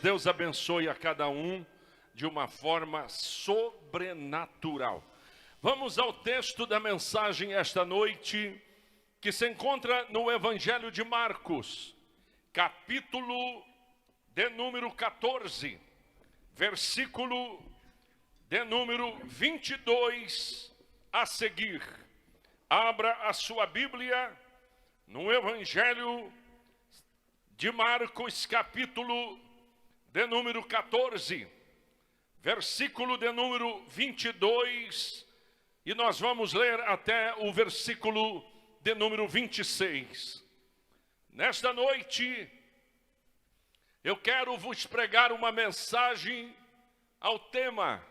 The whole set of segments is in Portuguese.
Deus abençoe a cada um de uma forma sobrenatural. Vamos ao texto da mensagem esta noite, que se encontra no Evangelho de Marcos, capítulo de número 14, versículo de número 22 a seguir. Abra a sua Bíblia no Evangelho de Marcos, capítulo de número 14, versículo de número 22, e nós vamos ler até o versículo de número 26. Nesta noite, eu quero vos pregar uma mensagem ao tema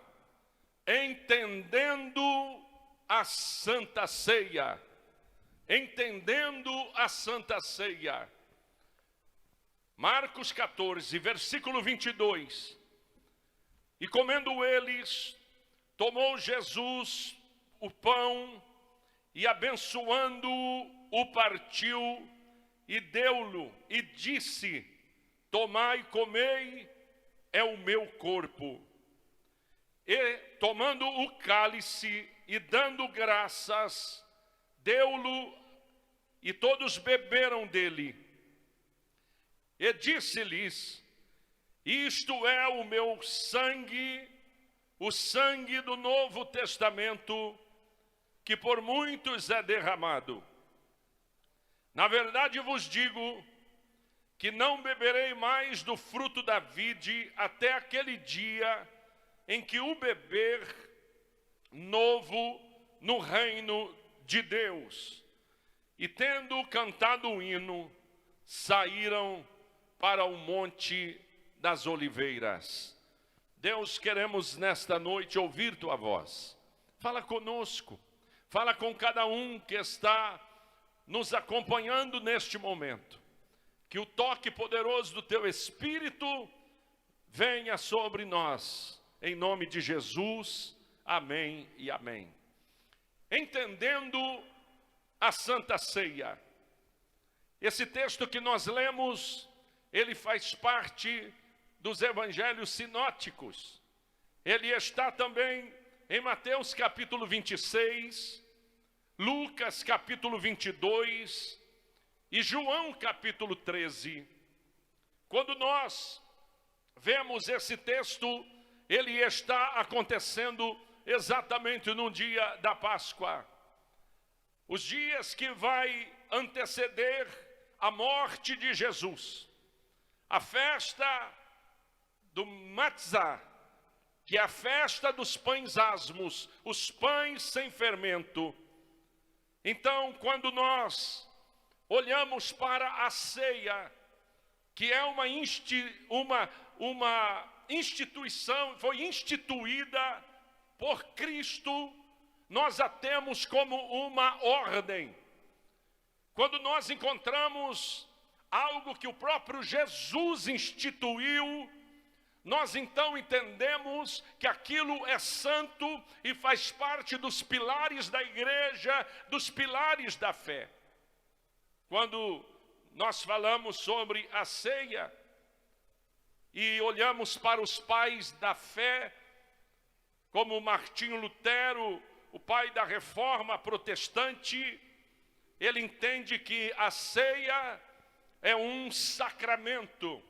Entendendo a Santa Ceia. Entendendo a Santa Ceia. Marcos 14, versículo 22. E comendo eles, tomou Jesus o pão e abençoando-o, o partiu e deu-lo e disse: tomai e comei, é o meu corpo. E tomando o cálice e dando graças, deu-lo e todos beberam dele. E disse-lhes: isto é o meu sangue, o sangue do Novo Testamento, que por muitos é derramado. Na verdade vos digo que não beberei mais do fruto da vide até aquele dia em que o beber novo no reino de Deus. E tendo cantado o hino, saíram para o Monte das Oliveiras. Deus, queremos nesta noite ouvir tua voz. Fala conosco, fala com cada um que está nos acompanhando neste momento. Que o toque poderoso do teu Espírito venha sobre nós. Em nome de Jesus, amém e amém. Entendendo a Santa Ceia. Esse texto que nós lemos, ele faz parte dos evangelhos sinóticos. Ele está também em Mateus capítulo 26, Lucas capítulo 22 e João capítulo 13. Quando nós vemos esse texto, ele está acontecendo exatamente no dia da Páscoa. Os dias que vai anteceder a morte de Jesus. A festa do Matzah, que é a festa dos pães asmos, os pães sem fermento. Então, quando nós olhamos para a ceia, que é uma instituição, foi instituída por Cristo, nós a temos como uma ordem. Quando nós encontramos algo que o próprio Jesus instituiu, nós então entendemos que aquilo é santo e faz parte dos pilares da igreja, dos pilares da fé. Quando nós falamos sobre a ceia e olhamos para os pais da fé, como Martinho Lutero, o pai da reforma protestante, ele entende que a ceia é um sacramento,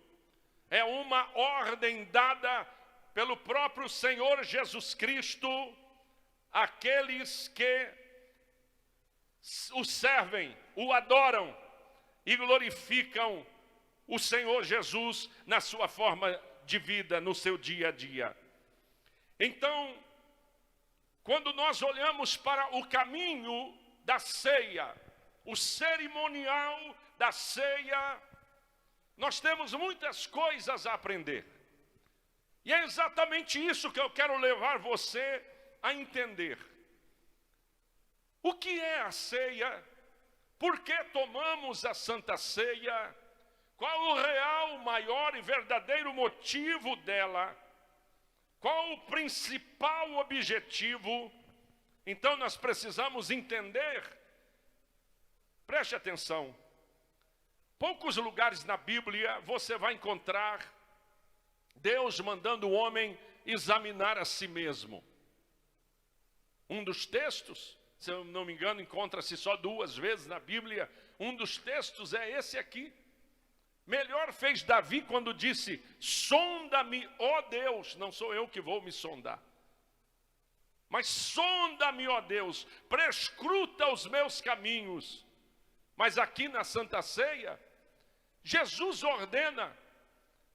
é uma ordem dada pelo próprio Senhor Jesus Cristo àqueles que o servem, o adoram e glorificam o Senhor Jesus na sua forma de vida, no seu dia a dia. Então, quando nós olhamos para o caminho da ceia, o cerimonial da ceia, nós temos muitas coisas a aprender. E é exatamente isso que eu quero levar você a entender. O que é a ceia? Por que tomamos a Santa Ceia? Qual o real, maior e verdadeiro motivo dela? Qual o principal objetivo? Então nós precisamos entender. Preste atenção. Poucos lugares na Bíblia você vai encontrar Deus mandando o homem examinar a si mesmo. Um dos textos, se eu não me engano, encontra-se só 2 vezes na Bíblia. Um dos textos é esse aqui. Melhor fez Davi quando disse: sonda-me, ó Deus. Não sou eu que vou me sondar, mas sonda-me, ó Deus, prescruta os meus caminhos. Mas aqui na Santa Ceia, Jesus ordena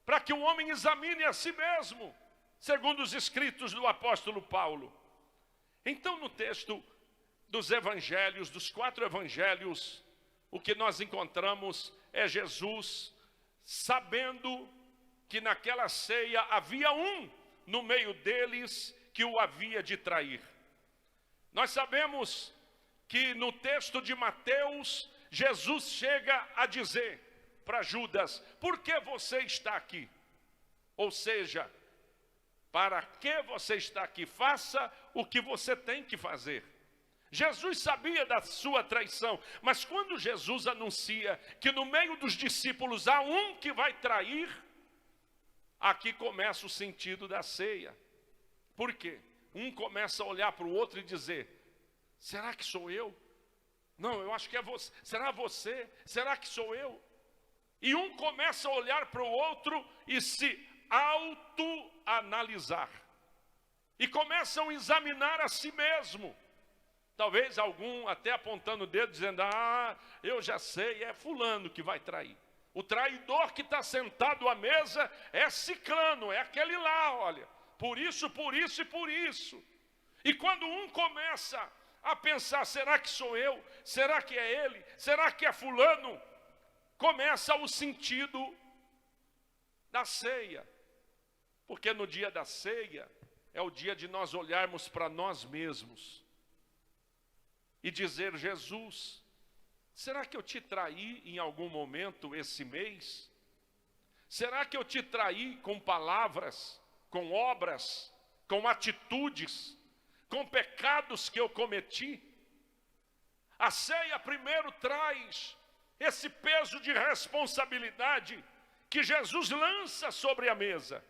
para que o homem examine a si mesmo, segundo os escritos do apóstolo Paulo. Então, no texto dos evangelhos, dos 4 evangelhos, o que nós encontramos é Jesus sabendo que naquela ceia havia um no meio deles que o havia de trair. Nós sabemos que no texto de Mateus, Jesus chega a dizer para Judas: por que você está aqui? Ou seja, para que você está aqui? Faça o que você tem que fazer. Jesus sabia da sua traição, mas quando Jesus anuncia que no meio dos discípulos há um que vai trair, aqui começa o sentido da ceia. Por quê? Um começa a olhar para o outro e dizer: será que sou eu? Não, eu acho que é você. Será você? Será que sou eu? E um começa a olhar para o outro e se autoanalisar. E começam a examinar a si mesmo. Talvez algum até apontando o dedo, dizendo: ah, eu já sei, é fulano que vai trair. O traidor que está sentado à mesa é ciclano, é aquele lá, olha. Por isso e por isso. E quando um começa a pensar: será que sou eu? Será que é ele? Será que é fulano? Começa o sentido da ceia. Porque no dia da ceia é o dia de nós olharmos para nós mesmos e dizer: Jesus, será que eu te traí em algum momento esse mês? Será que eu te traí com palavras, com obras, com atitudes, com pecados que eu cometi? A ceia primeiro traz esse peso de responsabilidade que Jesus lança sobre a mesa.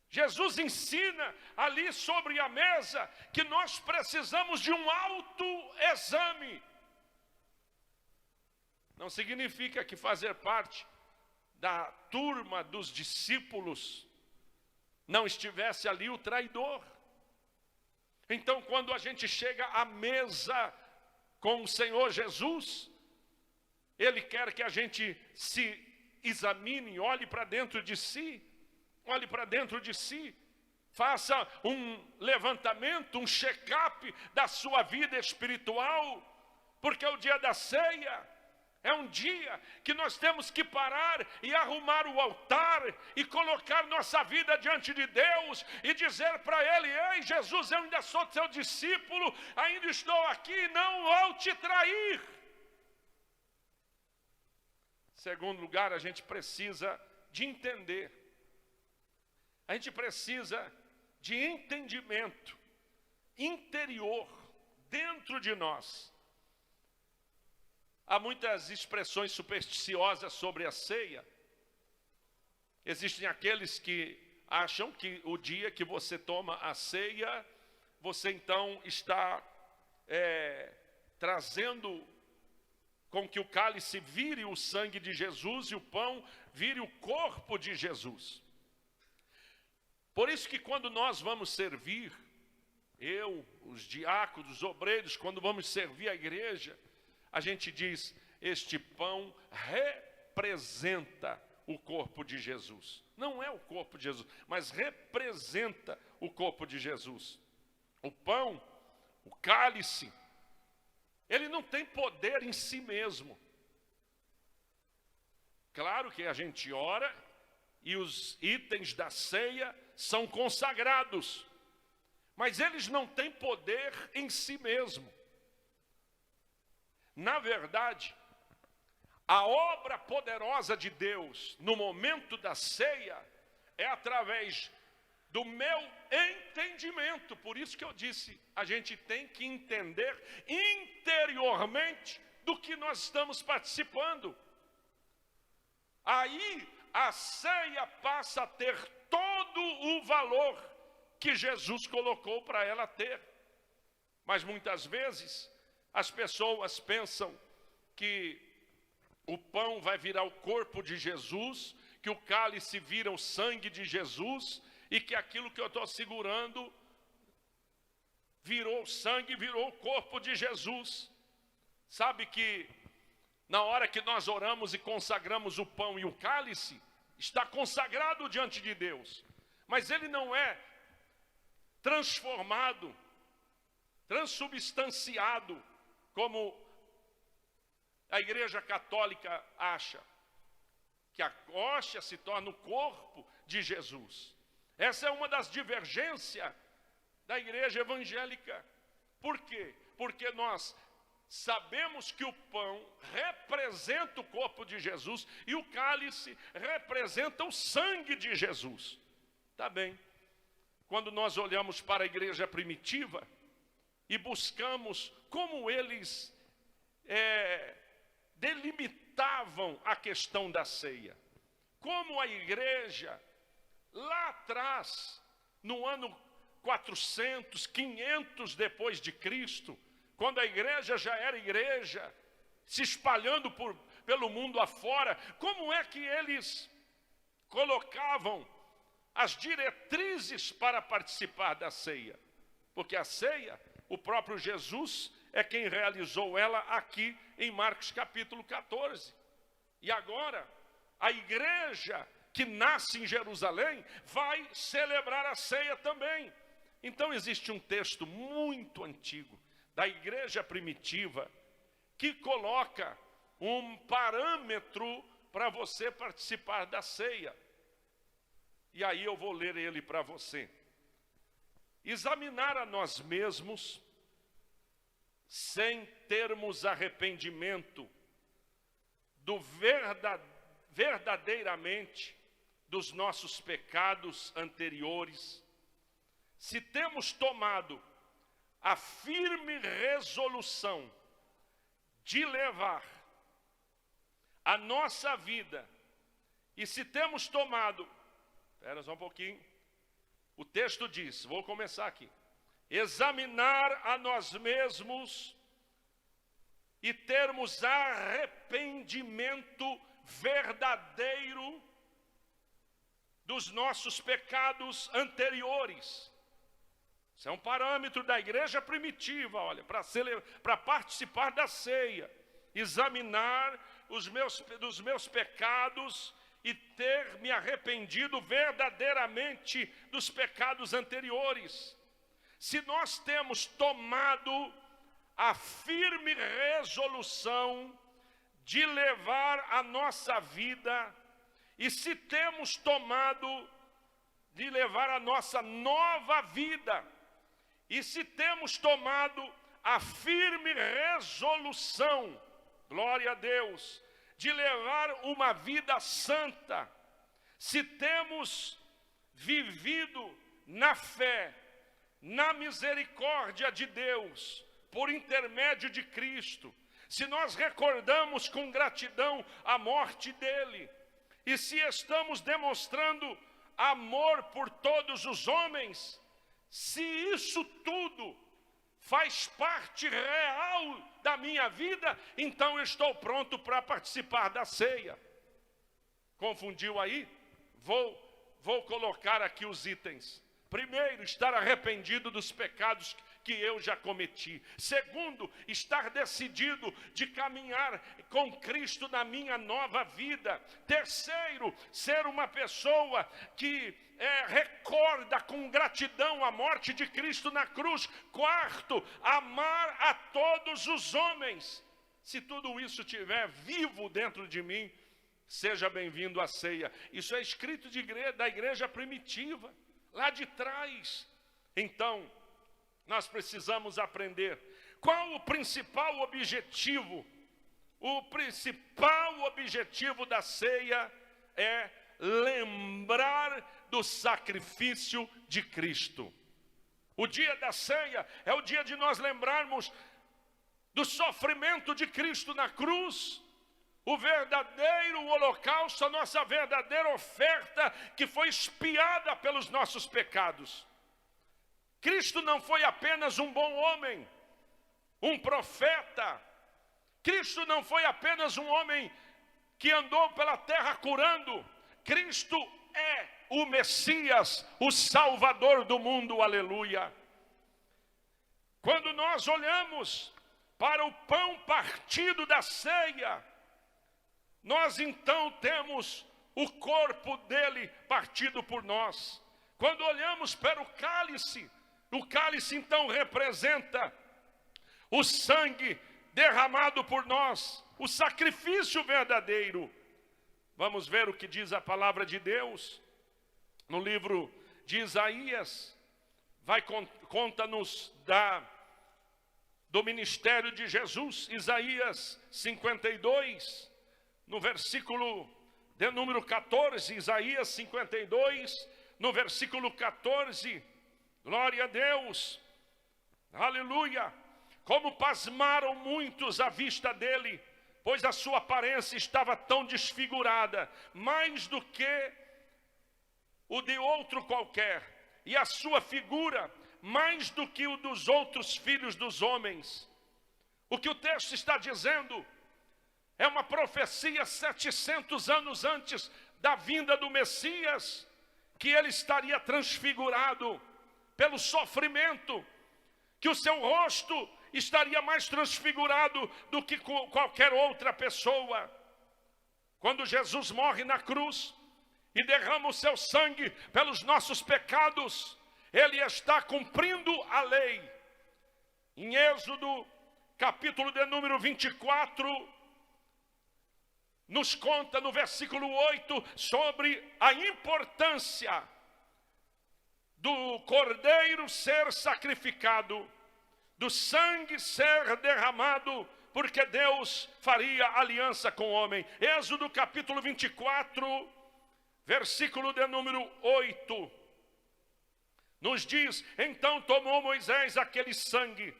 Jesus ensina ali sobre a mesa que nós precisamos de um autoexame. Não significa que fazer parte da turma dos discípulos não estivesse ali o traidor. Então, quando a gente chega à mesa com o Senhor Jesus, Ele quer que a gente se examine, olhe para dentro de si. Olhe para dentro de si, faça um levantamento, um check-up da sua vida espiritual, porque o dia da ceia é um dia que nós temos que parar e arrumar o altar e colocar nossa vida diante de Deus e dizer para Ele: ei, Jesus, eu ainda sou teu discípulo, ainda estou aqui, não vou te trair. Segundo lugar, a gente precisa de entender. A gente precisa de entendimento interior dentro de nós. Há muitas expressões supersticiosas sobre a ceia. Existem aqueles que acham que o dia que você toma a ceia, você então está trazendo com que o cálice vire o sangue de Jesus e o pão vire o corpo de Jesus. Por isso que quando nós vamos servir, os diáconos, os obreiros, quando vamos servir a igreja, a gente diz: este pão representa o corpo de Jesus. Não é o corpo de Jesus, mas representa o corpo de Jesus. O pão, o cálice, ele não tem poder em si mesmo. Claro que a gente ora e os itens da ceia são consagrados, mas eles não têm poder em si mesmo. Na verdade, a obra poderosa de Deus no momento da ceia é através do meu entendimento. Por isso que eu disse, a gente tem que entender interiormente do que nós estamos participando. Aí a ceia passa a ter todo o valor que Jesus colocou para ela ter. Mas muitas vezes as pessoas pensam que o pão vai virar o corpo de Jesus, que o cálice vira o sangue de Jesus, e que aquilo que eu estou segurando virou sangue, virou o corpo de Jesus. Sabe que na hora que nós oramos e consagramos o pão e o cálice, está consagrado diante de Deus, mas ele não é transformado, transubstanciado, como a Igreja Católica acha, que a hóstia se torna o corpo de Jesus. Essa é uma das divergências da igreja evangélica. Por quê? Porque nós sabemos que o pão representa o corpo de Jesus e o cálice representa o sangue de Jesus. Tá bem. Quando nós olhamos para a igreja primitiva e buscamos como eles delimitavam a questão da ceia, como a igreja lá atrás, no ano 400, 500 depois de Cristo, quando a igreja já era igreja, se espalhando pelo mundo afora, como é que eles colocavam as diretrizes para participar da ceia? Porque a ceia, o próprio Jesus é quem realizou ela aqui em Marcos capítulo 14. E agora, a igreja que nasce em Jerusalém vai celebrar a ceia também. Então existe um texto muito antigo da igreja primitiva que coloca um parâmetro para você participar da ceia. E aí eu vou ler ele para você. Examinar a nós mesmos sem termos arrependimento verdadeiramente dos nossos pecados anteriores, se temos tomado a firme resolução de levar a nossa vida, e se temos tomado, espera só um pouquinho, o texto diz, vou começar aqui, examinar a nós mesmos e termos arrependimento verdadeiro dos nossos pecados anteriores. Isso é um parâmetro da igreja primitiva, olha, para participar da ceia. Examinar dos meus pecados e ter me arrependido verdadeiramente dos pecados anteriores. Se nós temos tomado a firme resolução de levar a nossa vida, e se temos tomado de levar a nossa nova vida, e se temos tomado a firme resolução, glória a Deus, de levar uma vida santa, se temos vivido na fé, na misericórdia de Deus, por intermédio de Cristo, se nós recordamos com gratidão a morte dele, e se estamos demonstrando amor por todos os homens, se isso tudo faz parte real da minha vida, então eu estou pronto para participar da ceia. Confundiu aí? Vou colocar aqui os itens. Primeiro, estar arrependido dos pecados que eu já cometi. Segundo, estar decidido de caminhar com Cristo na minha nova vida. Terceiro, ser uma pessoa que recorda com gratidão a morte de Cristo na cruz. Quarto, amar a todos os homens. Se tudo isso estiver vivo dentro de mim, seja bem-vindo à ceia. Isso é escrito da igreja primitiva, lá de trás. Então, nós precisamos aprender qual o principal objetivo. O principal objetivo da ceia é lembrar do sacrifício de Cristo. O dia da ceia é o dia de nós lembrarmos do sofrimento de Cristo na cruz. o verdadeiro holocausto, a nossa verdadeira oferta que foi expiada pelos nossos pecados. Cristo não foi apenas um bom homem, um profeta. Cristo não foi apenas um homem que andou pela terra curando. Cristo é o Messias, o Salvador do mundo, aleluia. Quando nós olhamos para o pão partido da ceia, nós então temos o corpo dele partido por nós. Quando olhamos para o cálice então representa o sangue derramado por nós, o sacrifício verdadeiro. Vamos ver o que diz a palavra de Deus no livro de Isaías. Conta-nos do ministério de Jesus. Isaías 52, no versículo de número 14, Isaías 52, no versículo 14, glória a Deus, aleluia. Como pasmaram muitos à vista dele, pois a sua aparência estava tão desfigurada, mais do que o de outro qualquer, e a sua figura mais do que o dos outros filhos dos homens. O que o texto está dizendo é uma profecia 700 anos antes da vinda do Messias, que ele estaria transfigurado pelo sofrimento, que o seu rosto estaria mais transfigurado do que qualquer outra pessoa. Quando Jesus morre na cruz e derrama o seu sangue pelos nossos pecados, ele está cumprindo a lei. Em Êxodo, capítulo de número 24, nos conta no versículo 8 sobre a importância do cordeiro ser sacrificado, do sangue ser derramado, porque Deus faria aliança com o homem. Êxodo capítulo 24, versículo de número 8, nos diz: então tomou Moisés aquele sangue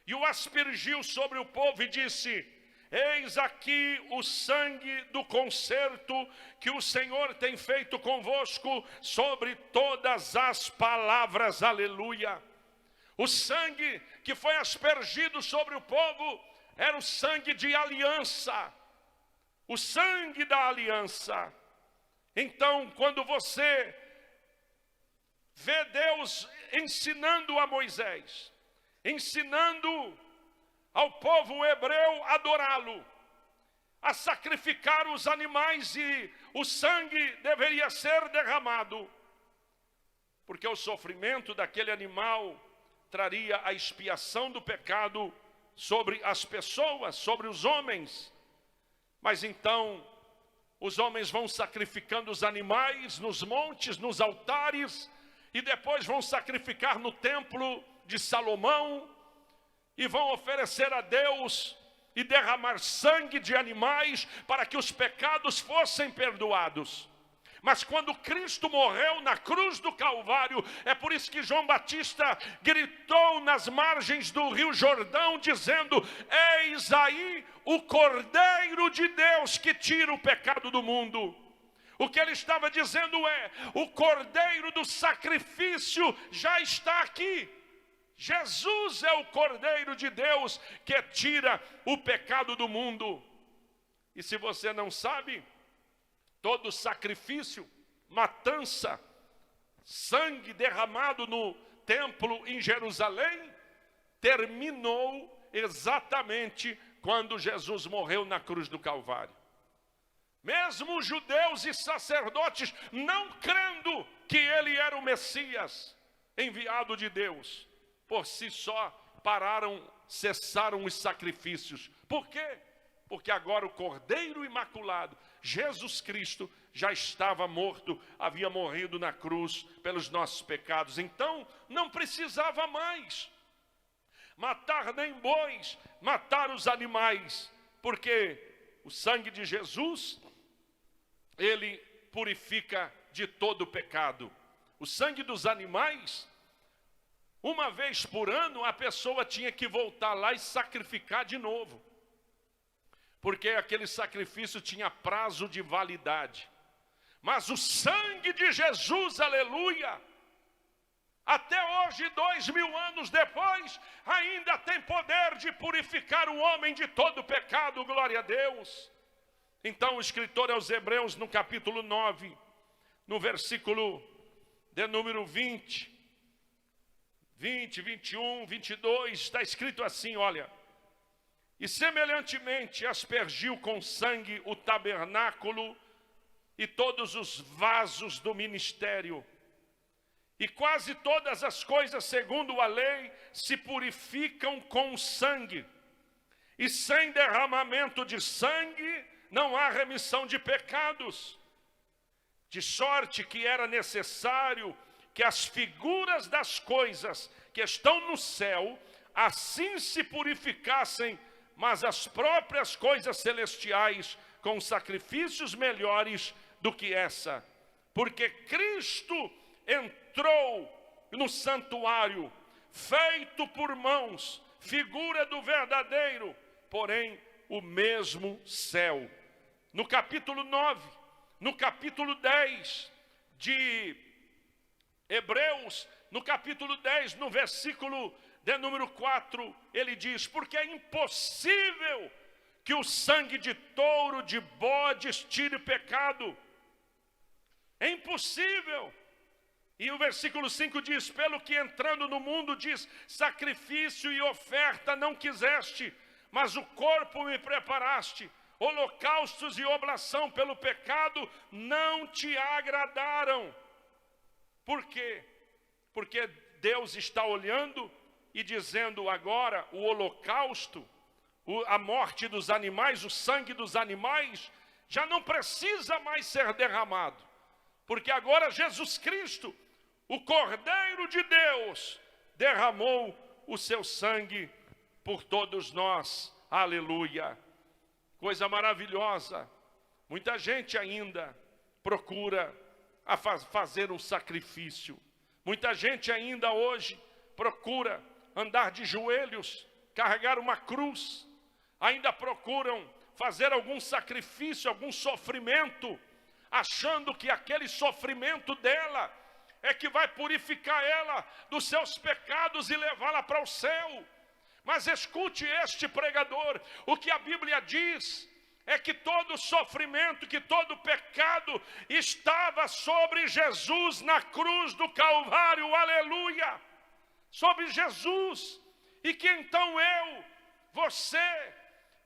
e o aspergiu sobre o povo e disse: eis aqui o sangue do concerto que o Senhor tem feito convosco sobre todas as palavras, aleluia. O sangue que foi aspergido sobre o povo era o sangue de aliança, o sangue da aliança. Então, quando você vê Deus ensinando a Moisés, ensinando ao povo hebreu a adorá-lo, a sacrificar os animais, e o sangue deveria ser derramado, porque o sofrimento daquele animal traria a expiação do pecado sobre as pessoas, sobre os homens. Mas então os homens vão sacrificando os animais nos montes, nos altares, e depois vão sacrificar no templo de Salomão, e vão oferecer a Deus e derramar sangue de animais para que os pecados fossem perdoados. Mas quando Cristo morreu na cruz do Calvário, é por isso que João Batista gritou nas margens do Rio Jordão, dizendo: eis aí o Cordeiro de Deus que tira o pecado do mundo. O que ele estava dizendo é: o Cordeiro do sacrifício já está aqui. Jesus é o Cordeiro de Deus que tira o pecado do mundo. E se você não sabe, todo sacrifício, matança, sangue derramado no templo em Jerusalém, terminou exatamente quando Jesus morreu na cruz do Calvário. Mesmo os judeus e sacerdotes não crendo que ele era o Messias enviado de Deus, por si só cessaram os sacrifícios. Por quê? Porque agora o Cordeiro Imaculado, Jesus Cristo, já estava morto, havia morrido na cruz pelos nossos pecados. Então não precisava mais matar nem bois, matar os animais, porque o sangue de Jesus, ele purifica de todo o pecado. O sangue dos animais, uma vez por ano, a pessoa tinha que voltar lá e sacrificar de novo, porque aquele sacrifício tinha prazo de validade. Mas o sangue de Jesus, aleluia, até hoje, 2000 anos depois, ainda tem poder de purificar o homem de todo pecado, glória a Deus. Então o escritor aos Hebreus, no capítulo 9, no versículo de número 20, 21, 22, está escrito assim, olha: e semelhantemente aspergiu com sangue o tabernáculo e todos os vasos do ministério, e quase todas as coisas segundo a lei se purificam com sangue, e sem derramamento de sangue não há remissão de pecados. De sorte que era necessário que as figuras das coisas que estão no céu assim se purificassem, mas as próprias coisas celestiais com sacrifícios melhores do que essa. Porque Cristo entrou no santuário, feito por mãos, figura do verdadeiro, porém o mesmo céu. No capítulo 9, no capítulo 10 de Hebreus, no capítulo 10, no versículo de número 4, ele diz: porque é impossível que o sangue de touro, de bodes, tire pecado. É impossível. E o versículo 5 diz: pelo que entrando no mundo, diz, sacrifício e oferta não quiseste, mas o corpo me preparaste. Holocaustos e oblação pelo pecado não te agradaram. Por quê? Porque Deus está olhando e dizendo agora: o holocausto, a morte dos animais, o sangue dos animais, já não precisa mais ser derramado. Porque agora Jesus Cristo, o Cordeiro de Deus, derramou o seu sangue por todos nós. Aleluia! Coisa maravilhosa. Muita gente ainda procura fazer um sacrifício. Muita gente ainda hoje procura andar de joelhos, carregar uma cruz. Ainda procuram fazer algum sacrifício, algum sofrimento, achando que aquele sofrimento dela é que vai purificar ela dos seus pecados e levá-la para o céu. Mas escute este pregador: o que a Bíblia diz é que todo sofrimento, que todo pecado estava sobre Jesus na cruz do Calvário, aleluia, sobre Jesus, e que então você,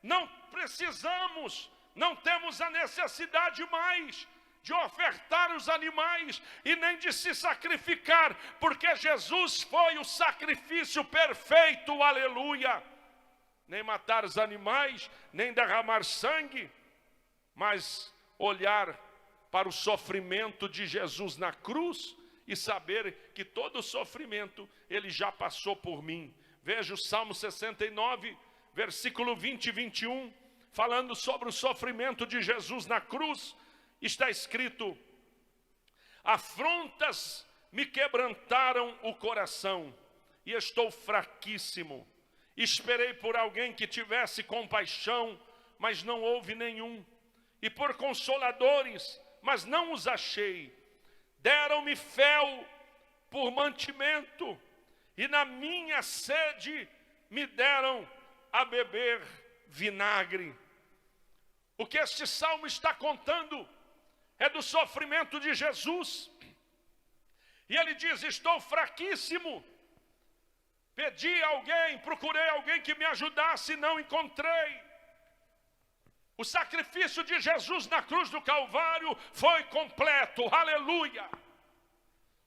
não precisamos, não temos a necessidade mais de ofertar os animais e nem de se sacrificar, porque Jesus foi o sacrifício perfeito, aleluia. Nem matar os animais, nem derramar sangue, mas olhar para o sofrimento de Jesus na cruz e saber que todo o sofrimento ele já passou por mim. Veja o Salmo 69, versículo 20 e 21, falando sobre o sofrimento de Jesus na cruz. Está escrito: afrontas me quebrantaram o coração e estou fraquíssimo. Esperei por alguém que tivesse compaixão, mas não houve nenhum. E por consoladores, mas não os achei. Deram-me fel por mantimento, e na minha sede me deram a beber vinagre. O que este salmo está contando é do sofrimento de Jesus. E ele diz: estou fraquíssimo. Pedi a alguém, procurei alguém que me ajudasse e não encontrei. O sacrifício de Jesus na cruz do Calvário foi completo, aleluia.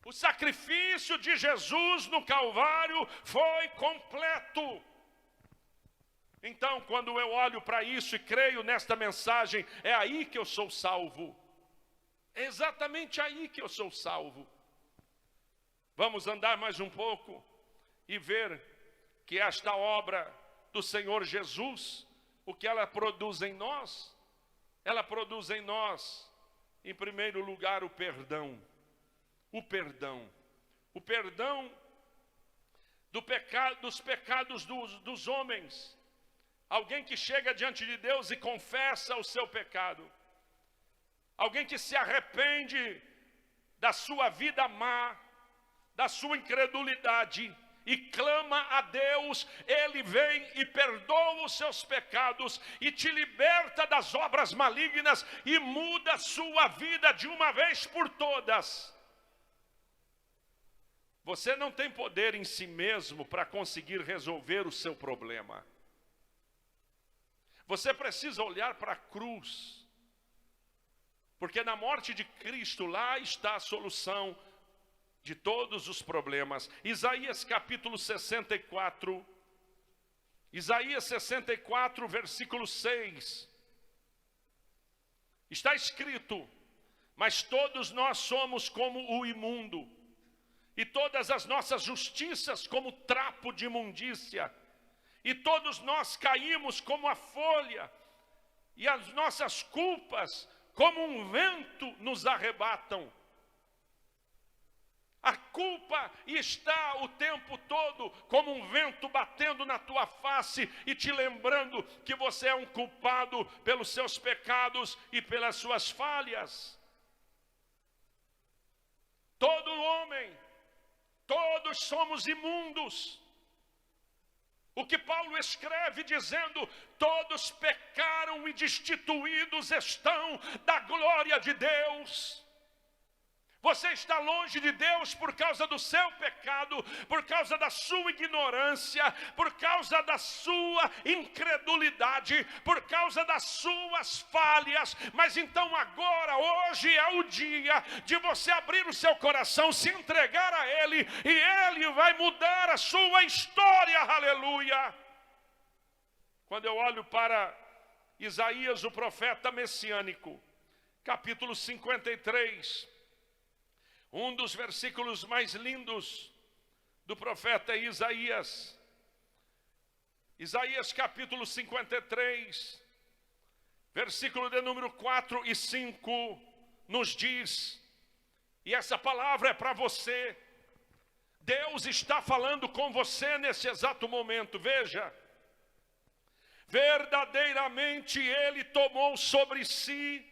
O sacrifício de Jesus no Calvário foi completo. Então, quando eu olho para isso e creio nesta mensagem, é aí que eu sou salvo. É exatamente aí que eu sou salvo. Vamos andar mais um pouco e ver que esta obra do Senhor Jesus, o que ela produz em nós? Ela produz em nós, em primeiro lugar, o perdão. O perdão. O perdão do pecado, dos pecados dos homens. Alguém que chega diante de Deus e confessa o seu pecado. Alguém que se arrepende da sua vida má, da sua incredulidade, e clama a Deus. Ele vem e perdoa os seus pecados, e te liberta das obras malignas, e muda a sua vida de uma vez por todas. Você não tem poder em si mesmo para conseguir resolver o seu problema. Você precisa olhar para a cruz, porque na morte de Cristo, lá está a solução de todos os problemas. Isaías capítulo 64, Isaías 64, versículo 6. Está escrito: mas todos nós somos como o imundo, e todas as nossas justiças como trapo de imundícia, e todos nós caímos como a folha, e as nossas culpas como um vento nos arrebatam. A culpa está o tempo todo como um vento batendo na tua face e te lembrando que você é um culpado pelos seus pecados e pelas suas falhas. Todo homem, todos somos imundos. O que Paulo escreve dizendo: todos pecaram e destituídos estão da glória de Deus. Você está longe de Deus por causa do seu pecado, por causa da sua ignorância, por causa da sua incredulidade, por causa das suas falhas. Mas então agora, hoje é o dia de você abrir o seu coração, se entregar a Ele, e Ele vai mudar a sua história, aleluia. Quando eu olho para Isaías, o profeta messiânico, capítulo 53, um dos versículos mais lindos do profeta Isaías. Isaías capítulo 53, versículo de número 4 e 5, nos diz, e essa palavra é para você. Deus está falando com você nesse exato momento. Veja: verdadeiramente Ele tomou sobre si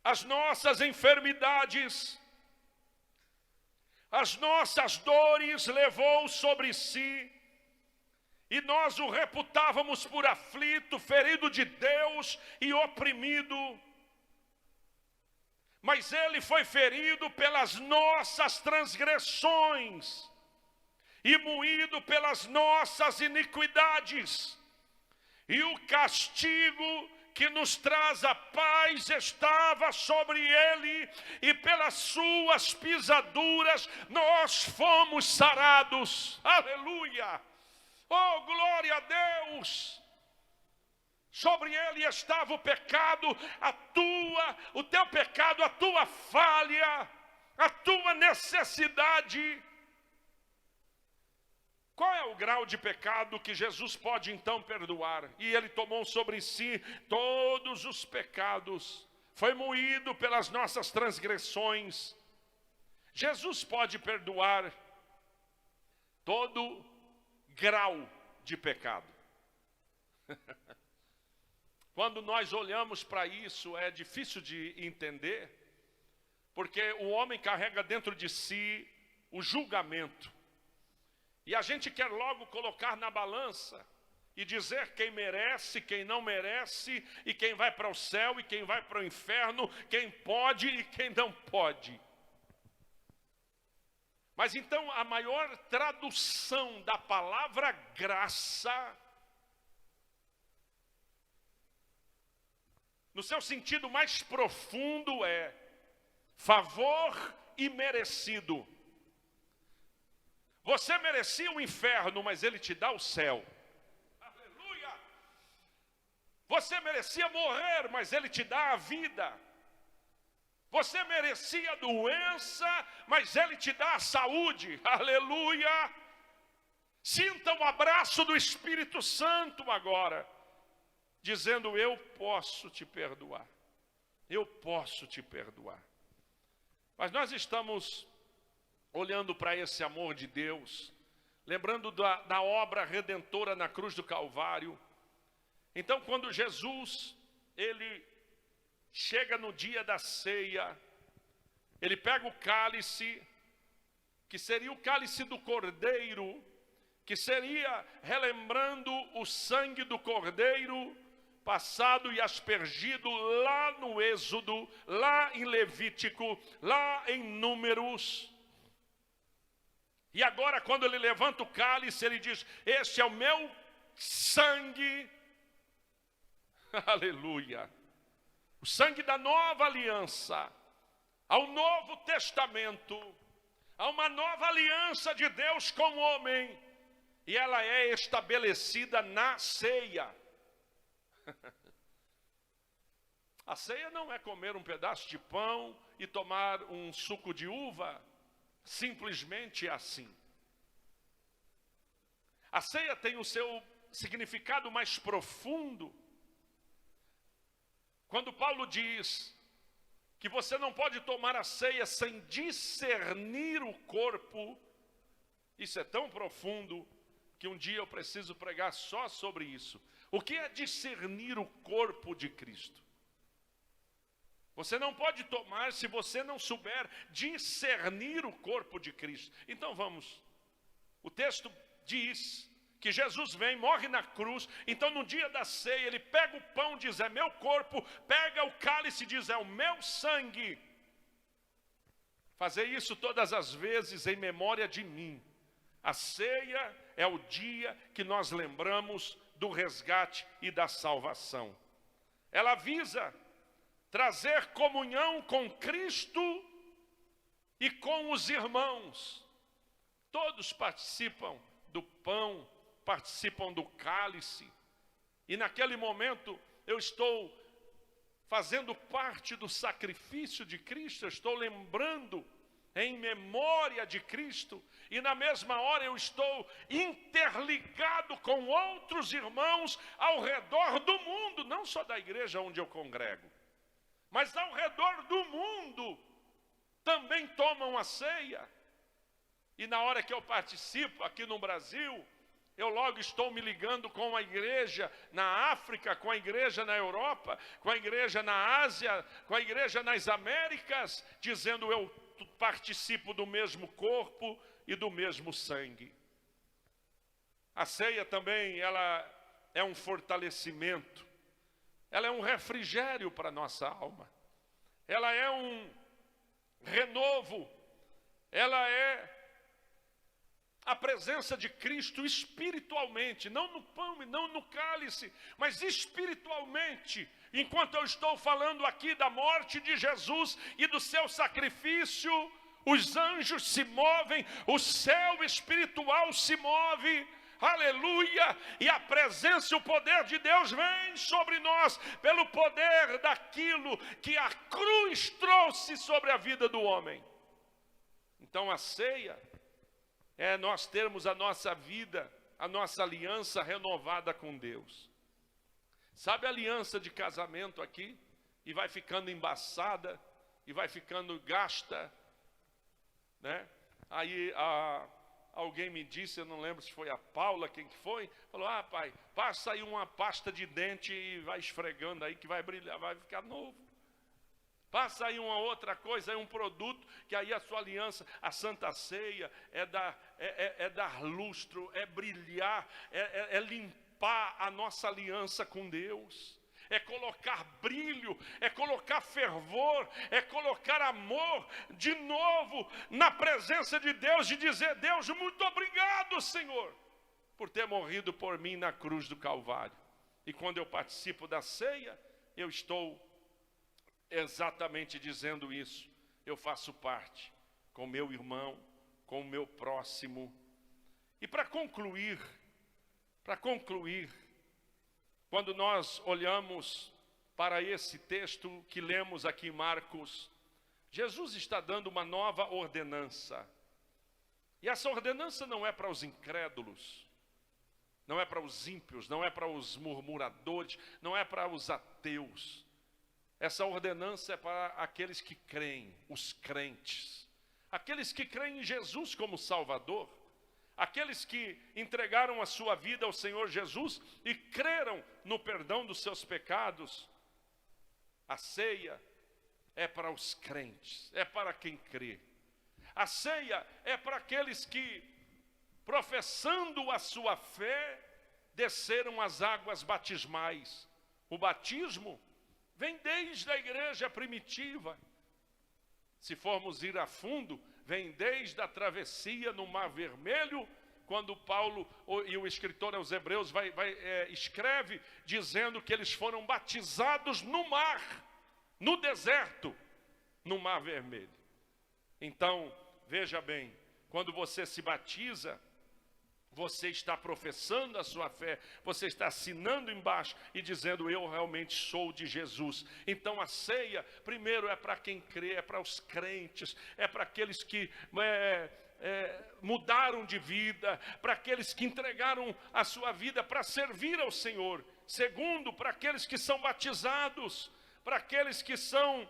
as nossas enfermidades, as nossas dores levou sobre si, e nós o reputávamos por aflito, ferido de Deus e oprimido. Mas Ele foi ferido pelas nossas transgressões e moído pelas nossas iniquidades, e o castigo que nos traz a paz estava sobre Ele, e pelas suas pisaduras nós fomos sarados. Aleluia! Oh, glória a Deus! Sobre Ele estava o pecado, o teu pecado, a tua falha, a tua necessidade. Qual é o grau de pecado que Jesus pode então perdoar? E Ele tomou sobre si todos os pecados, foi moído pelas nossas transgressões. Jesus pode perdoar todo grau de pecado. Quando nós olhamos para isso, é difícil de entender, porque o homem carrega dentro de si o julgamento. E a gente quer logo colocar na balança e dizer quem merece, quem não merece, e quem vai para o céu e quem vai para o inferno, quem pode e quem não pode. Mas então a maior tradução da palavra graça, no seu sentido mais profundo, é favor imerecido. Você merecia o inferno, mas Ele te dá o céu. Aleluia! Você merecia morrer, mas Ele te dá a vida. Você merecia doença, mas Ele te dá a saúde. Aleluia! Sinta o abraço do Espírito Santo agora, dizendo: eu posso te perdoar. Eu posso te perdoar. Mas nós estamos olhando para esse amor de Deus, lembrando da obra redentora na cruz do Calvário. Então, quando Jesus, ele chega no dia da ceia, ele pega o cálice, que seria o cálice do Cordeiro, que seria relembrando o sangue do Cordeiro, passado e aspergido lá no Êxodo, lá em Levítico, lá em Números. E agora, quando ele levanta o cálice, ele diz: este é o meu sangue, aleluia, o sangue da nova aliança, ao novo testamento, a uma nova aliança de Deus com o homem, e ela é estabelecida na ceia. A ceia não é comer um pedaço de pão e tomar um suco de uva, simplesmente assim. A ceia tem o seu significado mais profundo. Quando Paulo diz que você não pode tomar a ceia sem discernir o corpo, isso é tão profundo que um dia eu preciso pregar só sobre isso. O que é discernir o corpo de Cristo? Você não pode tomar se você não souber discernir o corpo de Cristo. Então vamos. O texto diz que Jesus vem, morre na cruz. Então no dia da ceia ele pega o pão, diz: é meu corpo. Pega o cálice, diz: é o meu sangue. Fazer isso todas as vezes em memória de mim. A ceia é o dia que nós lembramos do resgate e da salvação. Ela visa trazer comunhão com Cristo e com os irmãos. Todos participam do pão, participam do cálice. E naquele momento eu estou fazendo parte do sacrifício de Cristo, eu estou lembrando em memória de Cristo, e na mesma hora eu estou interligado com outros irmãos ao redor do mundo, não só da igreja onde eu congrego, mas ao redor do mundo também tomam a ceia. E na hora que eu participo aqui no Brasil, eu logo estou me ligando com a igreja na África, com a igreja na Europa, com a igreja na Ásia, com a igreja nas Américas, dizendo: eu participo do mesmo corpo e do mesmo sangue. A ceia também, ela é um fortalecimento, ela é um refrigério para a nossa alma, ela é um renovo, ela é a presença de Cristo espiritualmente, não no pão e não no cálice, mas espiritualmente. Enquanto eu estou falando aqui da morte de Jesus e do seu sacrifício, os anjos se movem, o céu espiritual se move, aleluia, e a presença e o poder de Deus vem sobre nós, pelo poder daquilo que a cruz trouxe sobre a vida do homem. Então a ceia é nós termos a nossa vida, a nossa aliança renovada com Deus. Sabe a aliança de casamento aqui? E vai ficando embaçada, e vai ficando gasta, né? Aí alguém me disse, eu não lembro se foi a Paula, quem que foi, falou: ah, pai, passa aí uma pasta de dente e vai esfregando aí que vai brilhar, vai ficar novo. Passa aí uma outra coisa, aí um produto, que aí a sua aliança, a Santa Ceia, é dar lustro, é brilhar, é limpar a nossa aliança com Deus. É colocar brilho, é colocar fervor, é colocar amor de novo na presença de Deus, e dizer: Deus, muito obrigado, Senhor, por ter morrido por mim na cruz do Calvário. E quando eu participo da ceia, eu estou exatamente dizendo isso. Eu faço parte com meu irmão, com o meu próximo. E para concluir, quando nós olhamos para esse texto que lemos aqui em Marcos, Jesus está dando uma nova ordenança. E essa ordenança não é para os incrédulos, não é para os ímpios, não é para os murmuradores, não é para os ateus. Essa ordenança é para aqueles que creem, os crentes, aqueles que creem em Jesus como Salvador, aqueles que entregaram a sua vida ao Senhor Jesus e creram no perdão dos seus pecados. A ceia é para os crentes, é para quem crê. A ceia é para aqueles que, professando a sua fé, desceram as águas batismais. O batismo vem desde a igreja primitiva. Se formos ir a fundo, vem desde a travessia no Mar Vermelho, quando Paulo e o escritor aos Hebreus escreve, dizendo que eles foram batizados no mar, no deserto, no Mar Vermelho. Então, veja bem, quando você se batiza, você está professando a sua fé, você está assinando embaixo e dizendo, eu realmente sou de Jesus. Então a ceia, primeiro, é para quem crê, é para os crentes, é para aqueles que mudaram de vida, para aqueles que entregaram a sua vida para servir ao Senhor. Segundo, para aqueles que são batizados, para aqueles que são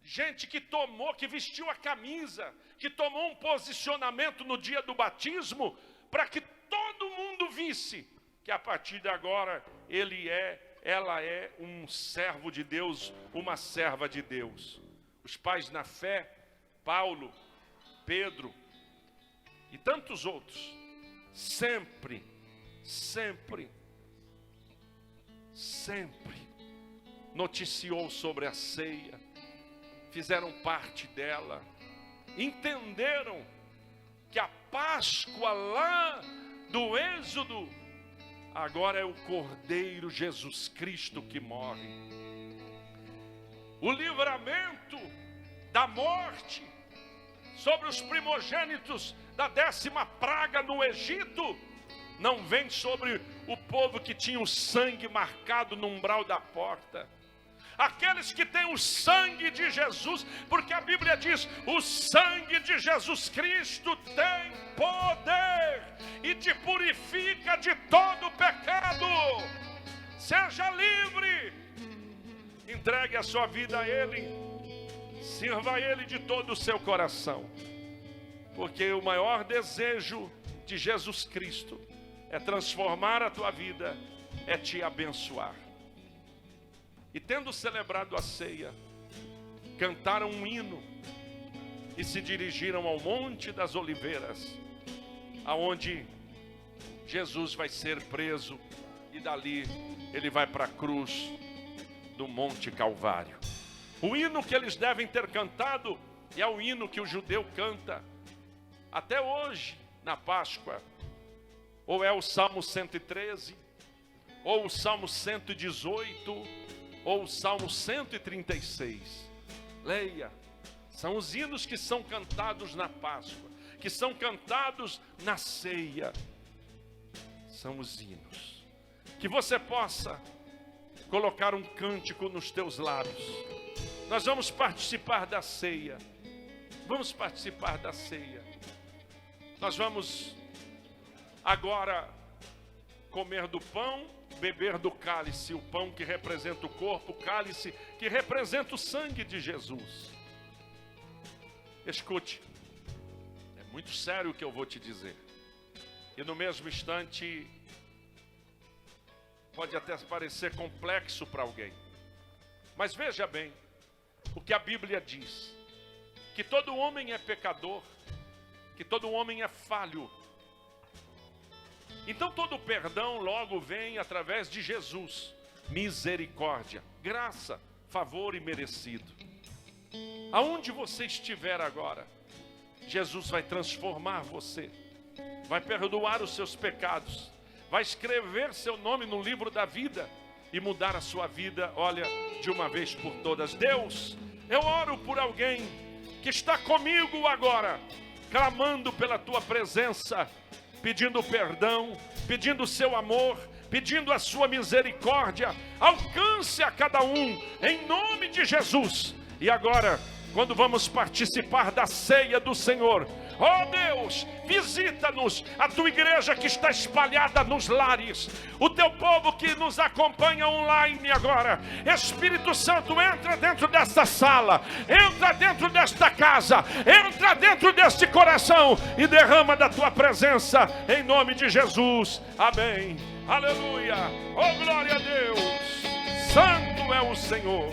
gente que vestiu a camisa, que tomou um posicionamento no dia do batismo, para que todo mundo visse que a partir de agora ela é um servo de Deus, uma serva de Deus. Os pais na fé, Paulo, Pedro e tantos outros, sempre noticiou sobre a ceia, fizeram parte dela, entenderam que a Páscoa lá do Êxodo, agora é o Cordeiro Jesus Cristo que morre. O livramento da morte sobre os primogênitos da 10ª praga no Egito, não vem sobre o povo que tinha o sangue marcado no umbral da porta. Aqueles que têm o sangue de Jesus, porque a Bíblia diz, o sangue de Jesus Cristo tem poder e te purifica de todo pecado. Seja livre, entregue a sua vida a Ele, sirva a Ele de todo o seu coração, porque o maior desejo de Jesus Cristo é transformar a tua vida, é te abençoar. E tendo celebrado a ceia, cantaram um hino e se dirigiram ao Monte das Oliveiras, aonde Jesus vai ser preso e dali ele vai para a cruz do Monte Calvário. O hino que eles devem ter cantado é o hino que o judeu canta até hoje na Páscoa, ou é o Salmo 113, ou o Salmo 118, ou o Salmo 136. Leia, são os hinos que são cantados na Páscoa, que são cantados na ceia. São os hinos. Que você possa colocar um cântico nos teus lábios. Nós vamos participar da ceia. Vamos participar da ceia. Nós vamos agora comer do pão, beber do cálice, o pão que representa o corpo, o cálice que representa o sangue de Jesus. Escute, é muito sério o que eu vou te dizer. E no mesmo instante, pode até parecer complexo para alguém. Mas veja bem, o que a Bíblia diz, que todo homem é pecador, que todo homem é falho. Então todo perdão logo vem através de Jesus, misericórdia, graça, favor e merecido. Aonde você estiver agora, Jesus vai transformar você, vai perdoar os seus pecados, vai escrever seu nome no livro da vida e mudar a sua vida, olha, de uma vez por todas. Deus, eu oro por alguém que está comigo agora, clamando pela tua presença, pedindo perdão, pedindo o seu amor, pedindo a sua misericórdia. Alcance a cada um, em nome de Jesus. E agora, quando vamos participar da ceia do Senhor, ó Deus, visita-nos, a tua igreja que está espalhada nos lares, o teu povo que nos acompanha online agora. Espírito Santo, entra dentro desta sala, entra dentro desta casa, entra dentro deste coração e derrama da tua presença, em nome de Jesus. Amém. Aleluia. Oh, glória a Deus. Santo é o Senhor.